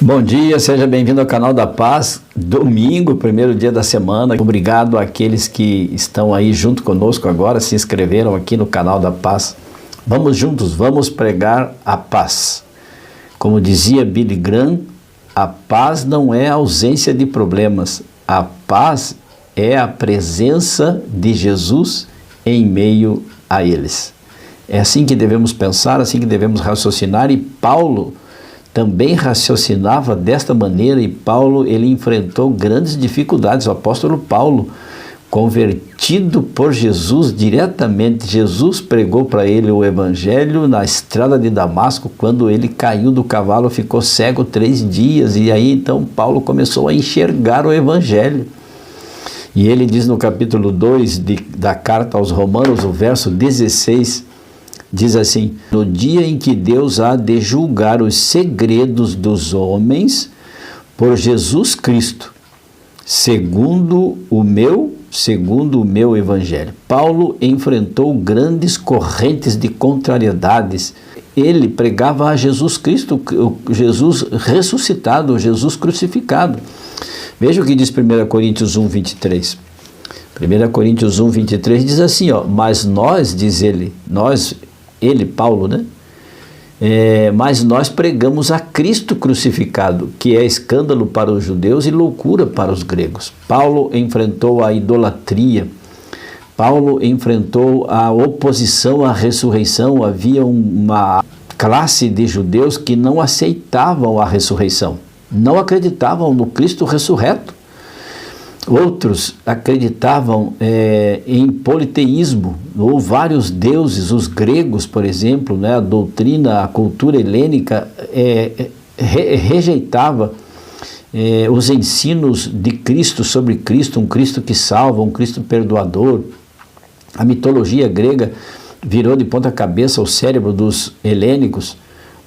Bom dia, seja bem-vindo ao canal da Paz. Domingo, primeiro dia da semana. Obrigado àqueles que estão aí junto conosco agora, se inscreveram aqui no canal da Paz. Vamos juntos, vamos pregar a paz. Como dizia Billy Graham, a paz não é a ausência de problemas. A paz é a presença de Jesus em meio a eles. É assim que devemos pensar, assim que devemos raciocinar, e Paulo também raciocinava desta maneira, e Paulo ele enfrentou grandes dificuldades. O apóstolo Paulo, convertido por Jesus diretamente, Jesus pregou para ele o evangelho na estrada de Damasco. Quando ele caiu do cavalo, ficou cego 3 dias, e aí então Paulo começou a enxergar o evangelho. E ele diz no capítulo 2 da carta aos Romanos, o verso 16, diz assim: no dia em que Deus há de julgar os segredos dos homens por Jesus Cristo, segundo o meu evangelho. Paulo enfrentou grandes correntes de contrariedades. Ele pregava a Jesus Cristo, Jesus ressuscitado, Jesus crucificado. Veja o que diz 1 Coríntios 1, 23. 1 Coríntios 1, 23 diz assim, mas nós, diz ele, Paulo, né? Mas nós pregamos a Cristo crucificado, que é escândalo para os judeus e loucura para os gregos. Paulo enfrentou a idolatria, Paulo enfrentou a oposição à ressurreição. Havia uma classe de judeus que não aceitavam a ressurreição, não acreditavam no Cristo ressurreto. Outros acreditavam em politeísmo, ou vários deuses. Os gregos, por exemplo, né, a doutrina, a cultura helênica rejeitava os ensinos de Cristo sobre Cristo, um Cristo que salva, um Cristo perdoador. A mitologia grega virou de ponta cabeça o cérebro dos helênicos,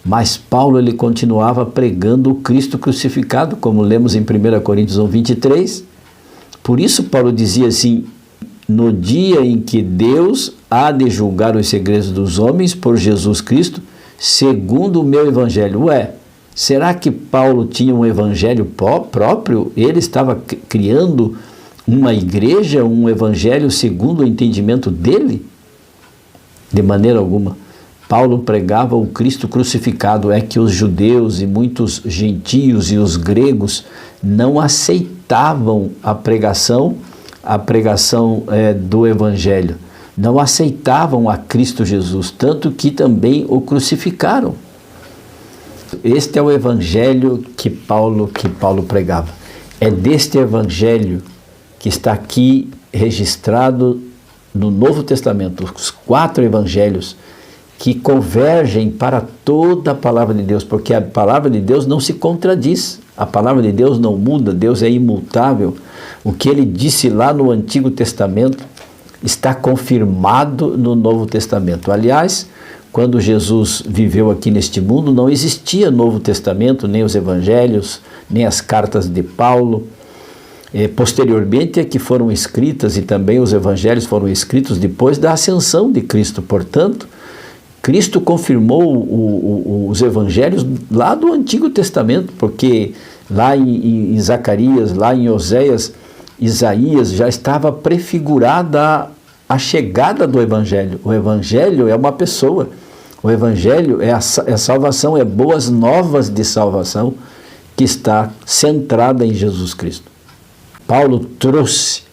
mas Paulo ele continuava pregando o Cristo crucificado, como lemos em 1 Coríntios 1, 23. Por isso Paulo dizia assim: no dia em que Deus há de julgar os segredos dos homens por Jesus Cristo, segundo o meu evangelho. Será que Paulo tinha um evangelho próprio? Ele estava criando uma igreja, um evangelho segundo o entendimento dele? De maneira alguma. Paulo pregava o Cristo crucificado. É que os judeus e muitos gentios e os gregos não aceitavam a pregação do evangelho, não aceitavam a Cristo Jesus, tanto que também o crucificaram. Este é o evangelho que Paulo pregava. É deste evangelho que está aqui registrado no Novo Testamento, os 4 evangelhos que convergem para toda a palavra de Deus, porque a palavra de Deus não se contradiz, a palavra de Deus não muda, Deus é imutável. O que ele disse lá no Antigo Testamento está confirmado no Novo Testamento. Aliás, quando Jesus viveu aqui neste mundo, não existia Novo Testamento, nem os evangelhos, nem as cartas de Paulo. Posteriormente é que foram escritas, e também os evangelhos foram escritos depois da ascensão de Cristo. Portanto, Cristo confirmou os evangelhos lá do Antigo Testamento, porque lá em Zacarias, lá em Oséias, Isaías, já estava prefigurada a chegada do evangelho. O evangelho é uma pessoa, o evangelho é salvação, é boas novas de salvação que está centrada em Jesus Cristo. Paulo trouxe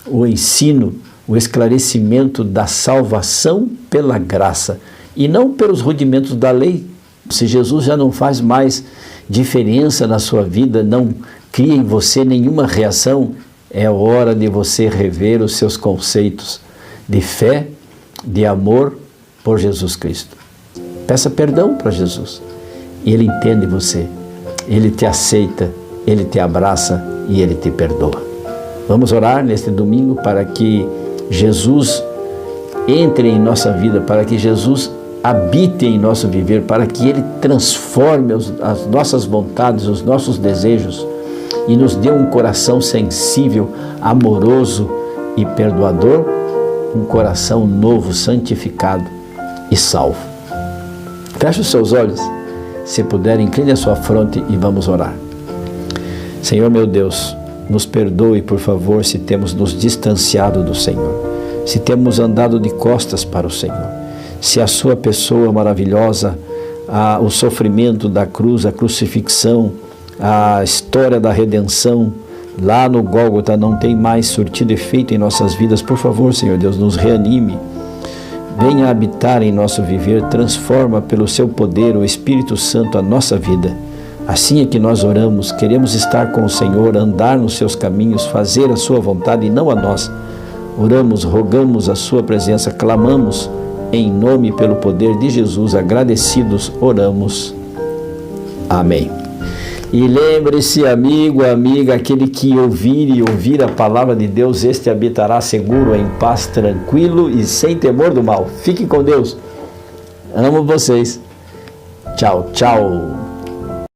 o ensino, o esclarecimento da salvação pela graça, e não pelos rudimentos da lei. Se Jesus já não faz mais diferença na sua vida, não cria em você nenhuma reação, é hora de você rever os seus conceitos de fé, de amor por Jesus Cristo. Peça perdão para Jesus. Ele entende você, Ele te aceita, Ele te abraça e Ele te perdoa. Vamos orar neste domingo para que Jesus entre em nossa vida, para que Jesus habite em nosso viver, para que Ele transforme as nossas vontades, os nossos desejos, e nos dê um coração sensível, amoroso e perdoador, um coração novo, santificado e salvo. Feche os seus olhos Se puder, incline a sua fronte e vamos orar. Senhor meu Deus, nos perdoe, por favor, se temos nos distanciado do Senhor, se temos andado de costas para o Senhor, se a sua pessoa maravilhosa, o sofrimento da cruz, a crucifixão, a história da redenção lá no Gólgota não tem mais surtido efeito em nossas vidas. Por favor, Senhor Deus, nos reanime, venha habitar em nosso viver, transforma pelo seu poder, o Espírito Santo, a nossa vida. Assim é que nós oramos, queremos estar com o Senhor, andar nos seus caminhos, fazer a sua vontade e não a nossa. Oramos, rogamos a sua presença, clamamos em nome e pelo poder de Jesus, agradecidos, oramos. Amém. E lembre-se, amigo, amiga, aquele que ouvir a palavra de Deus, este habitará seguro, em paz, tranquilo e sem temor do mal. Fique com Deus. Amo vocês. Tchau, tchau.